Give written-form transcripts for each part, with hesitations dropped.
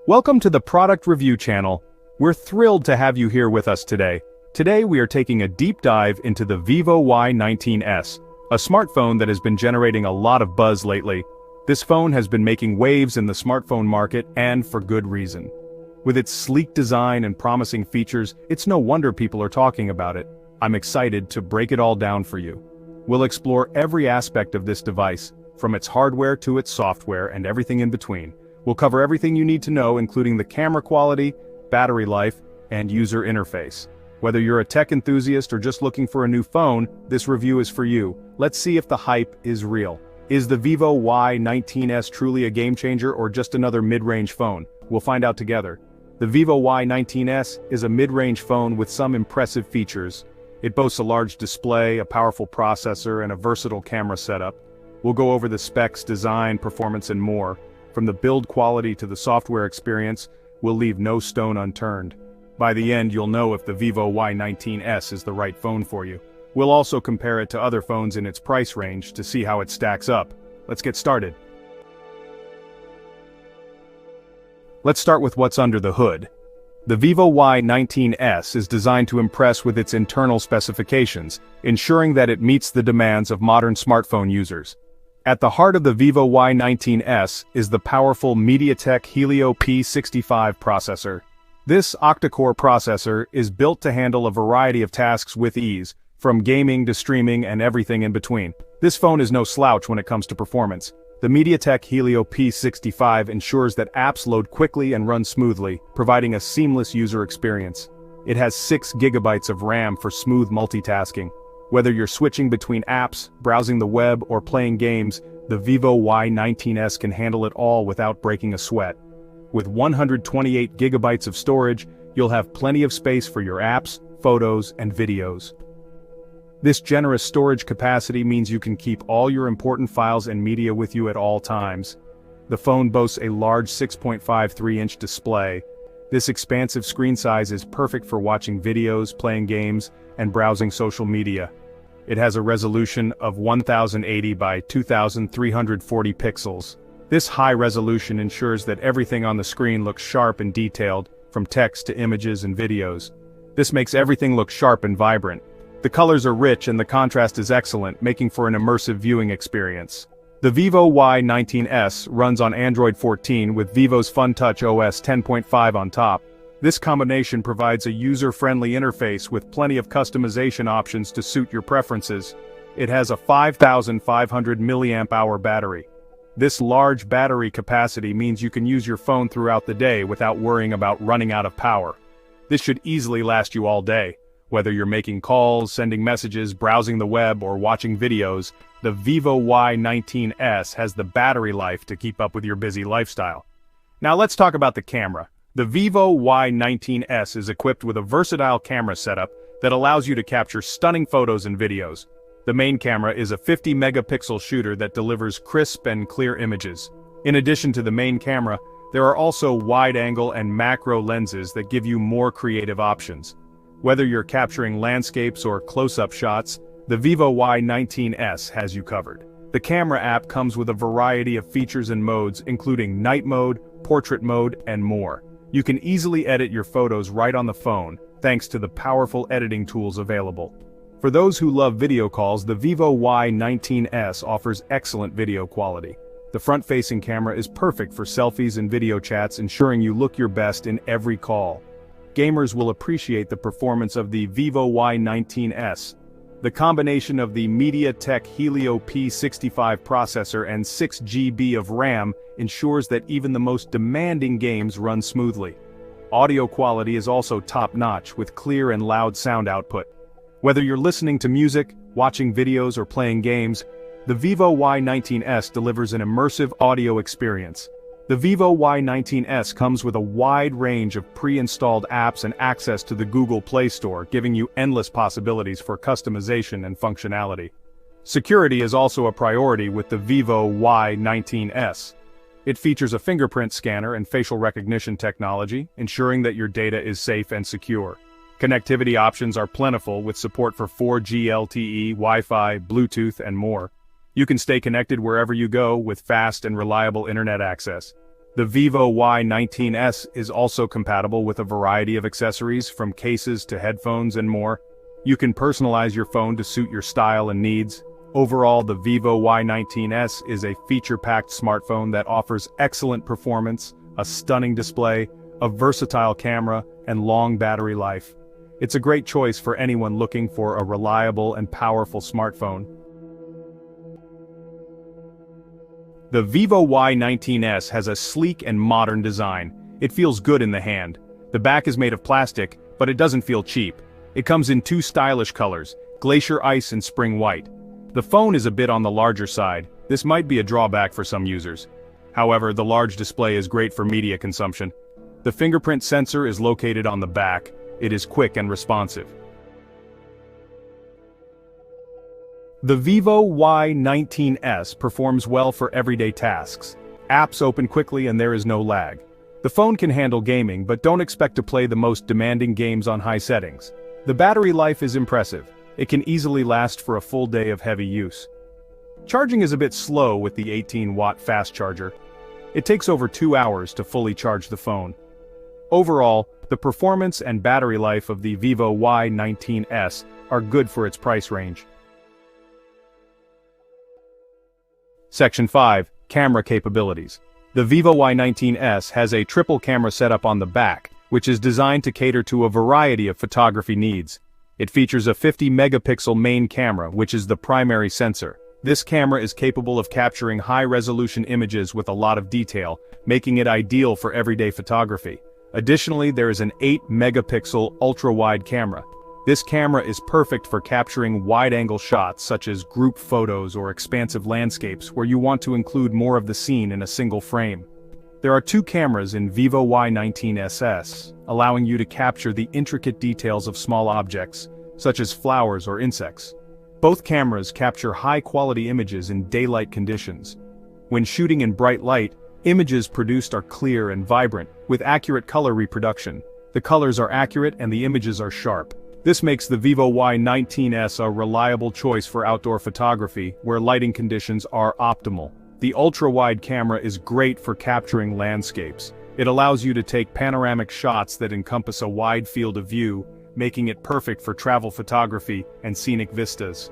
Welcome to the Product Review channel. We're thrilled to have you here with us today. Today we are taking a deep dive into the Vivo Y19s, a smartphone that has been generating a lot of buzz lately. This phone has been making waves in the smartphone market, and for good reason. With its sleek design and promising features, it's no wonder people are talking about it. I'm excited to break it all down for you. We'll explore every aspect of this device, from its hardware to its software and everything in between. We'll cover everything you need to know, including the camera quality, battery life, and user interface. Whether you're a tech enthusiast or just looking for a new phone, this review is for you. Let's see if the hype is real. Is the Vivo Y19s truly a game changer or just another mid-range phone? We'll find out together. The Vivo Y19s is a mid-range phone with some impressive features. It boasts a large display, a powerful processor, and a versatile camera setup. We'll go over the specs, design, performance, and more. From the build quality to the software experience, we'll leave no stone unturned. By the end, you'll know if the Vivo Y19s is the right phone for you. We'll also compare it to other phones in its price range to see how it stacks up. Let's get started. Let's start with what's under the hood. The Vivo Y19s is designed to impress with its internal specifications, ensuring that it meets the demands of modern smartphone users. At the heart of the Vivo Y19s is the powerful MediaTek Helio P65 processor. This octa-core processor is built to handle a variety of tasks with ease, from gaming to streaming and everything in between. This phone is no slouch when it comes to performance. The MediaTek Helio P65 ensures that apps load quickly and run smoothly, providing a seamless user experience. It has 6 GB of RAM for smooth multitasking. Whether you're switching between apps, browsing the web, or playing games, the Vivo Y19s can handle it all without breaking a sweat. With 128 GB of storage, you'll have plenty of space for your apps, photos, and videos. This generous storage capacity means you can keep all your important files and media with you at all times. The phone boasts a large 6.53-inch display. This expansive screen size is perfect for watching videos, playing games, and browsing social media. It has a resolution of 1080 by 2340 pixels. This high resolution ensures that everything on the screen looks sharp and detailed, from text to images and videos. This makes everything look sharp and vibrant. The colors are rich and the contrast is excellent, making for an immersive viewing experience. The Vivo Y19s runs on Android 14 with Vivo's Funtouch OS 10.5 on top. This combination provides a user-friendly interface with plenty of customization options to suit your preferences. It has a 5,500 mAh battery. This large battery capacity means you can use your phone throughout the day without worrying about running out of power. This should easily last you all day. Whether you're making calls, sending messages, browsing the web, or watching videos, the Vivo Y19s has the battery life to keep up with your busy lifestyle. Now let's talk about the camera. The Vivo Y19s is equipped with a versatile camera setup that allows you to capture stunning photos and videos. The main camera is a 50-megapixel shooter that delivers crisp and clear images. In addition to the main camera, there are also wide-angle and macro lenses that give you more creative options. Whether you're capturing landscapes or close-up shots, the Vivo Y19s has you covered. The camera app comes with a variety of features and modes, including night mode, portrait mode, and more. You can easily edit your photos right on the phone, thanks to the powerful editing tools available. For those who love video calls, the Vivo Y19s offers excellent video quality. The front-facing camera is perfect for selfies and video chats, ensuring you look your best in every call. Gamers will appreciate the performance of the Vivo Y19s. The combination of the MediaTek Helio P65 processor and 6 GB of RAM ensures that even the most demanding games run smoothly. Audio quality is also top-notch with clear and loud sound output. Whether you're listening to music, watching videos, or playing games, the Vivo Y19s delivers an immersive audio experience. The Vivo Y19s comes with a wide range of pre-installed apps and access to the Google Play Store, giving you endless possibilities for customization and functionality. Security is also a priority with the Vivo Y19s. It features a fingerprint scanner and facial recognition technology, ensuring that your data is safe and secure. Connectivity options are plentiful with support for 4G LTE, Wi-Fi, Bluetooth, and more. You can stay connected wherever you go with fast and reliable internet access. The Vivo Y19s is also compatible with a variety of accessories from cases to headphones and more. You can personalize your phone to suit your style and needs. Overall, the Vivo Y19s is a feature-packed smartphone that offers excellent performance, a stunning display, a versatile camera, and long battery life. It's a great choice for anyone looking for a reliable and powerful smartphone. The Vivo Y19s has a sleek and modern design. It feels good in the hand. The back is made of plastic, but it doesn't feel cheap. It comes in two stylish colors, Glacier Ice and Spring White. The phone is a bit on the larger side. This might be a drawback for some users. However, the large display is great for media consumption. The fingerprint sensor is located on the back. It is quick and responsive. The Vivo Y19s performs well for everyday tasks. Apps open quickly and there is no lag. The phone can handle gaming, but don't expect to play the most demanding games on high settings. The battery life is impressive. It can easily last for a full day of heavy use. Charging is a bit slow with the 18-watt fast charger. It takes over 2 hours to fully charge the phone. Overall, the performance and battery life of the Vivo Y19s are good for its price range. Section 5. Camera capabilities. The Vivo Y19s has a triple camera setup on the back, which is designed to cater to a variety of photography needs. It features a 50-megapixel main camera, which is the primary sensor. This camera is capable of capturing high-resolution images with a lot of detail, making it ideal for everyday photography. Additionally, there is an 8-megapixel ultra-wide camera. This camera is perfect for capturing wide-angle shots such as group photos or expansive landscapes where you want to include more of the scene in a single frame. There are 2 cameras in Vivo Y19s, allowing you to capture the intricate details of small objects, such as flowers or insects. Both cameras capture high-quality images in daylight conditions. When shooting in bright light, images produced are clear and vibrant, with accurate color reproduction. The colors are accurate and the images are sharp. This makes the Vivo Y19s a reliable choice for outdoor photography, where lighting conditions are optimal. The ultra-wide camera is great for capturing landscapes. It allows you to take panoramic shots that encompass a wide field of view, making it perfect for travel photography and scenic vistas.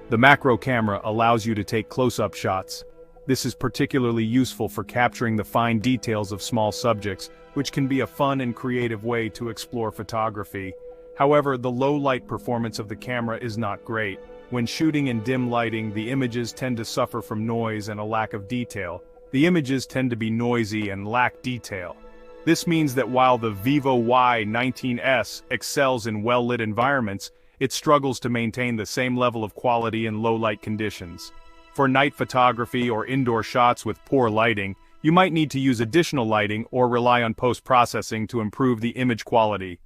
The macro camera allows you to take close-up shots. This is particularly useful for capturing the fine details of small subjects, which can be a fun and creative way to explore photography. However, the low-light performance of the camera is not great. When shooting in dim lighting, the images tend to suffer from noise and a lack of detail. The images tend to be noisy and lack detail. This means that while the Vivo Y19s excels in well-lit environments, it struggles to maintain the same level of quality in low-light conditions. For night photography or indoor shots with poor lighting, you might need to use additional lighting or rely on post-processing to improve the image quality.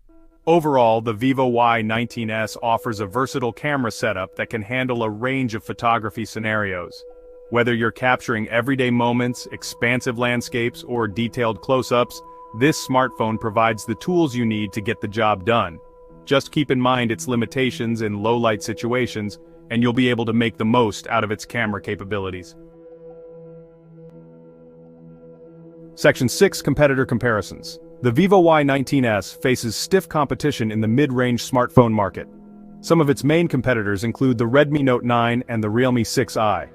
Overall, the Vivo Y19s offers a versatile camera setup that can handle a range of photography scenarios. Whether you're capturing everyday moments, expansive landscapes, or detailed close-ups, this smartphone provides the tools you need to get the job done. Just keep in mind its limitations in low-light situations, and you'll be able to make the most out of its camera capabilities. Section 6. Competitor comparisons. The Vivo Y19s faces stiff competition in the mid-range smartphone market. Some of its main competitors include the Redmi Note 9 and the Realme 6i.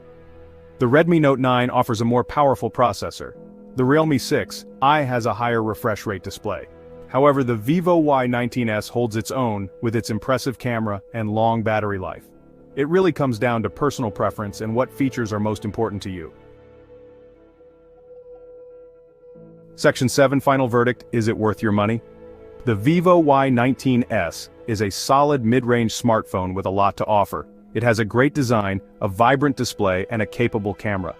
The Redmi Note 9 offers a more powerful processor. The Realme 6i has a higher refresh rate display. However, the Vivo Y19s holds its own with its impressive camera and long battery life. It really comes down to personal preference and what features are most important to you. Section 7. Final verdict. Is it worth your money? The Vivo Y19s is a solid mid-range smartphone with a lot to offer. It has a great design, a vibrant display, and a capable camera.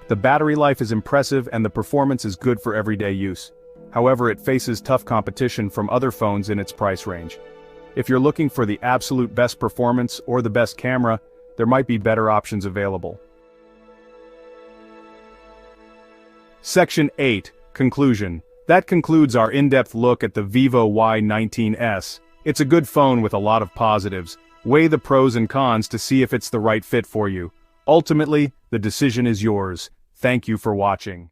The battery life is impressive and the performance is good for everyday use. However, it faces tough competition from other phones in its price range. If you're looking for the absolute best performance or the best camera, there might be better options available. Section 8. Conclusion. That concludes our in-depth look at the Vivo Y19s. It's a good phone with a lot of positives. Weigh the pros and cons to see if it's the right fit for you. Ultimately, the decision is yours. Thank you for watching.